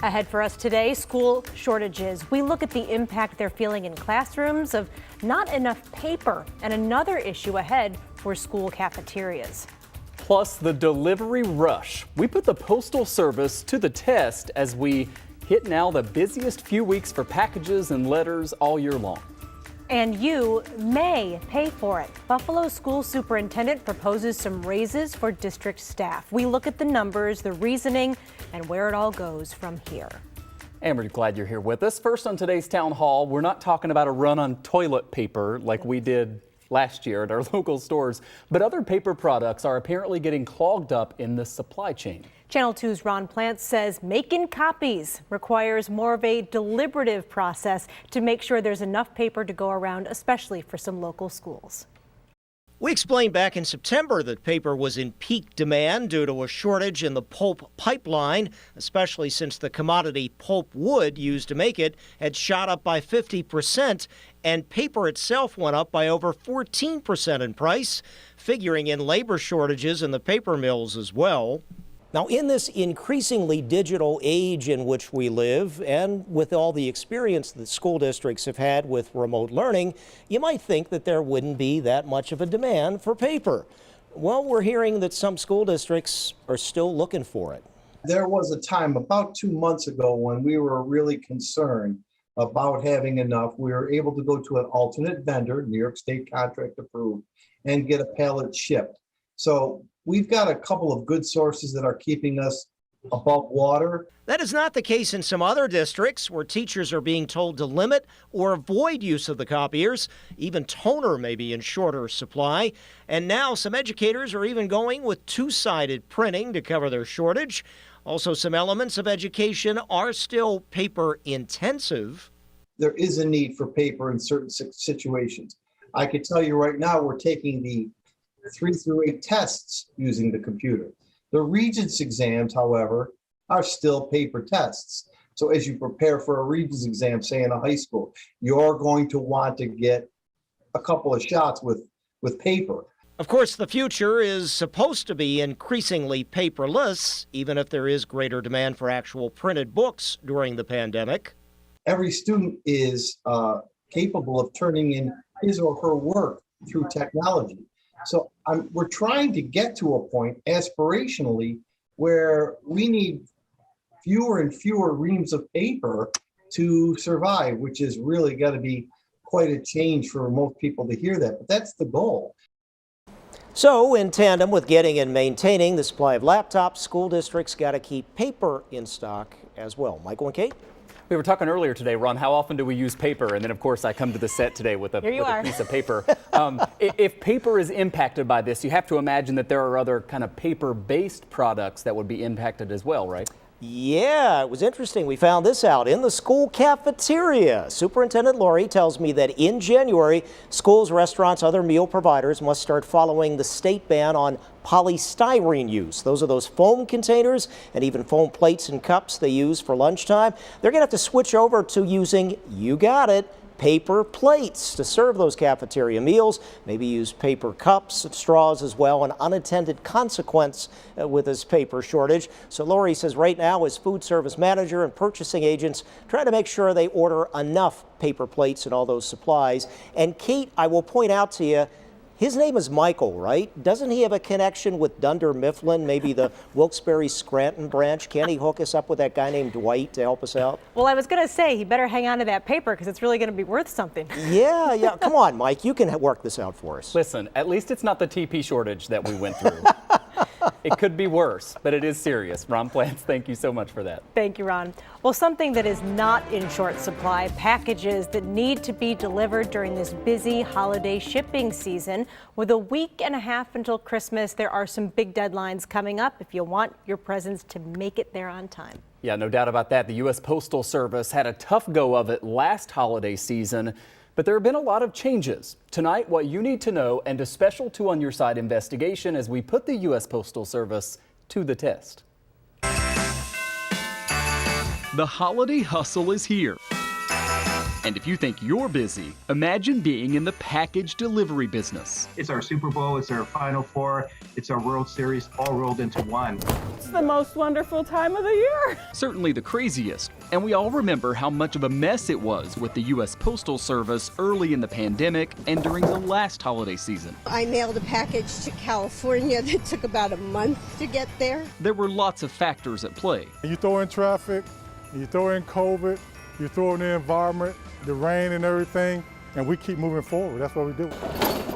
Ahead for us today, school shortages. We look at the impact they're feeling in classrooms of not enough paper, and another issue ahead for school cafeterias. Plus the delivery rush. We put the Postal Service to the test as we hit now the busiest few weeks for packages and letters all year long. And you may pay for it. Buffalo School Superintendent proposes some raises for district staff. We look at the numbers, the reasoning, and where it all goes from here. And we're glad you're here with us. First on today's town hall, we're not talking about a run on toilet paper like we did last year at our local stores, but other paper products are apparently getting clogged up in the supply chain. Channel 2's Ron Plants says making copies requires more of a deliberative process to make sure there's enough paper to go around, especially for some local schools. We explained back in September that paper was in peak demand due to a shortage in the pulp pipeline, especially since the commodity pulp wood used to make it had shot up by 50%, and paper itself went up by over 14% in price, figuring in labor shortages in the paper mills as well. Now, in this increasingly digital age in which we live, and with all the experience that school districts have had with remote learning, you might think that there wouldn't be that much of a demand for paper. Well, we're hearing that some school districts are still looking for it. There was a time about 2 months ago when we were really concerned about having enough. We were able to go to an alternate vendor, New York State contract approved, and get a pallet shipped. So we've got a couple of good sources that are keeping us above water. That is not the case in some other districts where teachers are being told to limit or avoid use of the copiers. Even toner may be in shorter supply. And now some educators are even going with two-sided printing to cover their shortage. Also, some elements of education are still paper intensive. There is a need for paper in certain situations. I could tell you right now, we're taking the 3 through 8 tests using the computer. The Regents exams, however, are still paper tests. So as you prepare for a Regents exam, say in a high school, you're going to want to get a couple of shots with paper. Of course, the future is supposed to be increasingly paperless, even if there is greater demand for actual printed books during the pandemic. Every student is capable of turning in his or her work through technology. So we're trying to get to a point aspirationally where we need fewer and fewer reams of paper to survive, which is really got to be quite a change for most people to hear that. But that's the goal. So in tandem with getting and maintaining the supply of laptops, school districts got to keep paper in stock as well. Michael and Kate? We were talking earlier today, Ron, how often do we use paper? And then, of course, I come to the set today with a piece of paper. If paper is impacted by this, you have to imagine that there are other kind of paper-based products that would be impacted as well, right? Yeah, it was interesting. We found this out in the school cafeteria. Superintendent Lori tells me that in January, schools, restaurants, other meal providers must start following the state ban on polystyrene use. Those are those foam containers and even foam plates and cups they use for lunchtime. They're going to have to switch over to using, you got it, paper plates to serve those cafeteria meals. Maybe use paper cups and straws as well, an unintended consequence with this paper shortage. So Lori says right now as food service manager and purchasing agents try to make sure they order enough paper plates and all those supplies. And Kate, I will point out to you, his name is Michael, right? Doesn't he have a connection with Dunder Mifflin, maybe the Wilkes-Barre Scranton branch? Can he hook us up with that guy named Dwight to help us out? Well, I was going to say he better hang on to that paper because it's really going to be worth something. Yeah. Come on, Mike. You can work this out for us. Listen, at least it's not the TP shortage that we went through. It could be worse, but it is serious. Ron Plants, thank you so much for that. Thank you, Ron. Well, something that is not in short supply, packages that need to be delivered during this busy holiday shipping season. With a week and a half until Christmas, there are some big deadlines coming up if you want your presents to make it there on time. Yeah, no doubt about that. The U.S. Postal Service had a tough go of it last holiday season, but there have been a lot of changes. Tonight, what you need to know and a special 2 on Your Side investigation as we put the U.S. Postal Service to the test. The holiday hustle is here. And if you think you're busy, imagine being in the package delivery business. It's our Super Bowl, it's our Final Four, it's our World Series, all rolled into one. It's the most wonderful time of the year. Certainly the craziest. And we all remember how much of a mess it was with the U.S. Postal Service early in the pandemic and during the last holiday season. I mailed a package to California that took about a month to get there. There were lots of factors at play. You throw in traffic, you throw in COVID, you throw in the environment, the rain and everything, and we keep moving forward. That's what we do.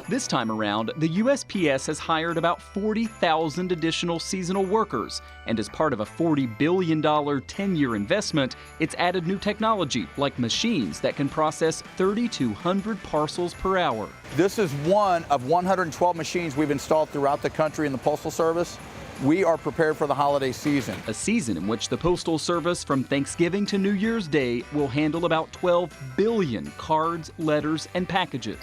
This time around, the USPS has hired about 40,000 additional seasonal workers, and as part of a $40 billion 10-year investment, it's added new technology like machines that can process 3,200 parcels per hour. This is one of 112 machines we've installed throughout the country in the Postal Service. We are prepared for the holiday season. A season in which the Postal Service from Thanksgiving to New Year's Day will handle about 12 billion cards, letters, and packages.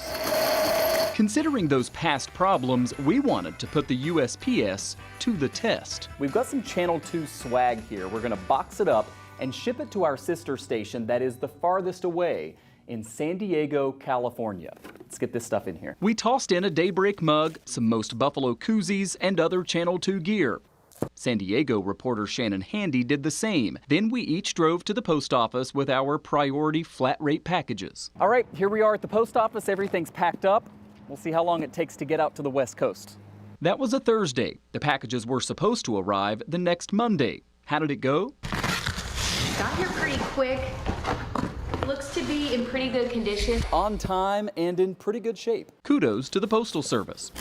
Considering those past problems, we wanted to put the USPS to the test. We've got some Channel 2 swag here. We're going to box it up and ship it to our sister station that is the farthest away in San Diego, California. Let's get this stuff in here. We tossed in a Daybreak mug, some Most Buffalo koozies, and other Channel 2 gear. San Diego reporter Shannon Handy did the same. Then we each drove to the post office with our priority flat rate packages. All right, here we are at the post office. Everything's packed up. We'll see how long it takes to get out to the West Coast. That was a Thursday. The packages were supposed to arrive the next Monday. How did it go? Got here pretty quick. Looks to be in pretty good condition. On time and in pretty good shape. Kudos to the Postal Service.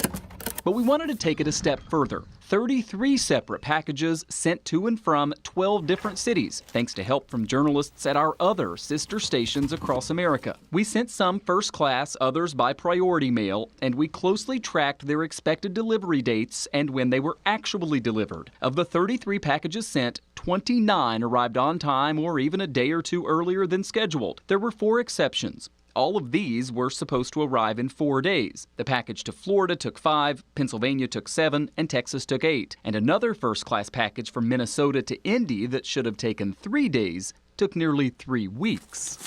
But we wanted to take it a step further. 33 separate packages sent to and from 12 different cities, thanks to help from journalists at our other sister stations across America. We sent some first class, others by priority mail, and we closely tracked their expected delivery dates and when they were actually delivered. Of the 33 packages sent, 29 arrived on time or even a day or two earlier than scheduled. There were 4 exceptions. All of these were supposed to arrive in 4 days. The package to Florida took 5, Pennsylvania took 7, and Texas took 8. And another first-class package from Minnesota to Indy that should have taken 3 days took nearly 3 weeks.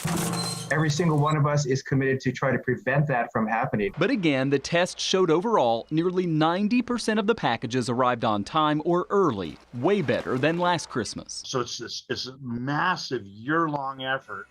Every single one of us is committed to try to prevent that from happening. But again, the test showed overall nearly 90% of the packages arrived on time or early, way better than last Christmas. So it's a massive year-long effort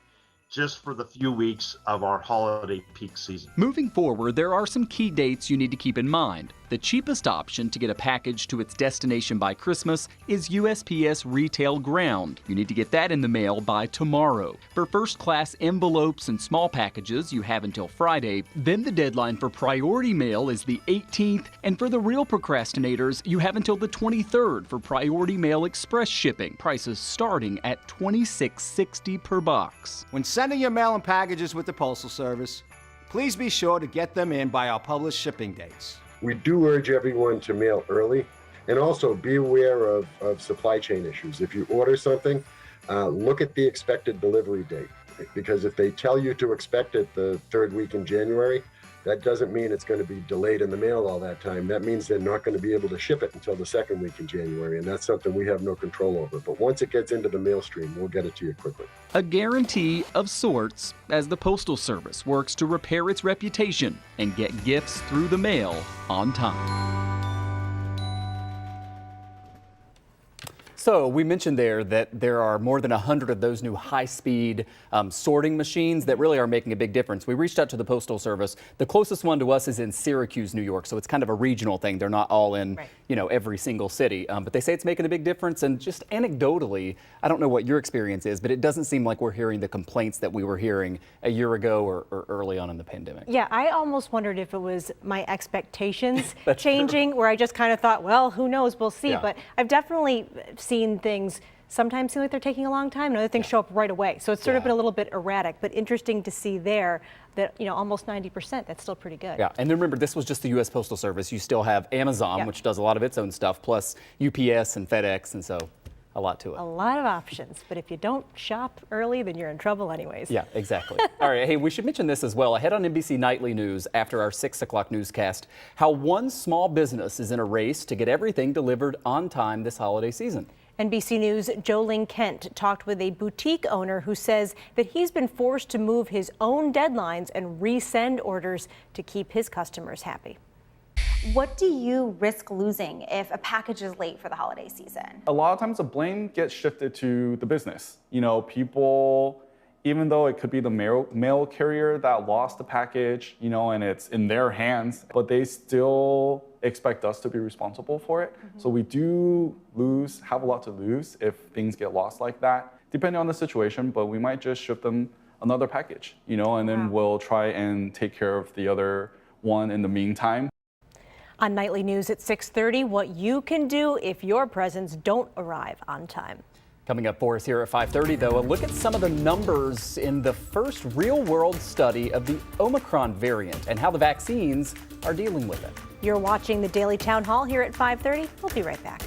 just for the few weeks of our holiday peak season. Moving forward, there are some key dates you need to keep in mind. The cheapest option to get a package to its destination by Christmas is USPS Retail Ground. You need to get that in the mail by tomorrow. For first-class envelopes and small packages, you have until Friday. Then the deadline for priority mail is the 18th, and for the real procrastinators, you have until the 23rd for priority mail express shipping. Prices starting at $26.60 per box. When sending your mail and packages with the Postal Service, please be sure to get them in by our published shipping dates. We do urge everyone to mail early, and also be aware of supply chain issues. If you order something, look at the expected delivery date, because if they tell you to expect it the 3rd week in January, that doesn't mean it's going to be delayed in the mail all that time. That means they're not going to be able to ship it until the 2nd week in January, and that's something we have no control over. But once it gets into the mail stream, we'll get it to you quickly. A guarantee of sorts as the Postal Service works to repair its reputation and get gifts through the mail on time. So we mentioned there that there are more than 100 of those new high-speed sorting machines that really are making a big difference. We reached out to the Postal Service. The closest one to us is in Syracuse, New York, so it's kind of a regional thing. They're not all in, you know, every single city. But they say it's making a big difference. And just anecdotally, I don't know what your experience is, but it doesn't seem like we're hearing the complaints that we were hearing a year ago or early on in the pandemic. Yeah, I almost wondered if it was my expectations changing, where I just kind of thought, well, who knows, we'll see. Yeah. But I've definitely seen things sometimes seem like they're taking a long time, and other things show up right away. So it's sort of been a little bit erratic, but interesting to see there that, you know, almost 90%, that's still pretty good. Yeah, and then remember, this was just the U.S. Postal Service. You still have Amazon, which does a lot of its own stuff, plus UPS and FedEx, and so a lot to it. A lot of options, but if you don't shop early, then you're in trouble anyways. Yeah, exactly. All right, hey, we should mention this as well. Ahead on NBC Nightly News, after our 6 o'clock newscast, how one small business is in a race to get everything delivered on time this holiday season. NBC News' Jolene Kent talked with a boutique owner who says that he's been forced to move his own deadlines and resend orders to keep his customers happy. What do you risk losing if a package is late for the holiday season? A lot of times the blame gets shifted to the business. You know, people, even though it could be the mail carrier that lost the package, you know, and it's in their hands, but they still expect us to be responsible for it. So we do have a lot to lose if things get lost like that, depending on the situation, but we might just ship them another package, you know, and then we'll try and take care of the other one in the meantime. On Nightly News at 6:30, what you can do if your presents don't arrive on time. Coming up for us here at 5:30, though, a look at some of the numbers in the first real-world study of the Omicron variant and how the vaccines are dealing with it. You're watching the Daily Town Hall here at 5:30. We'll be right back.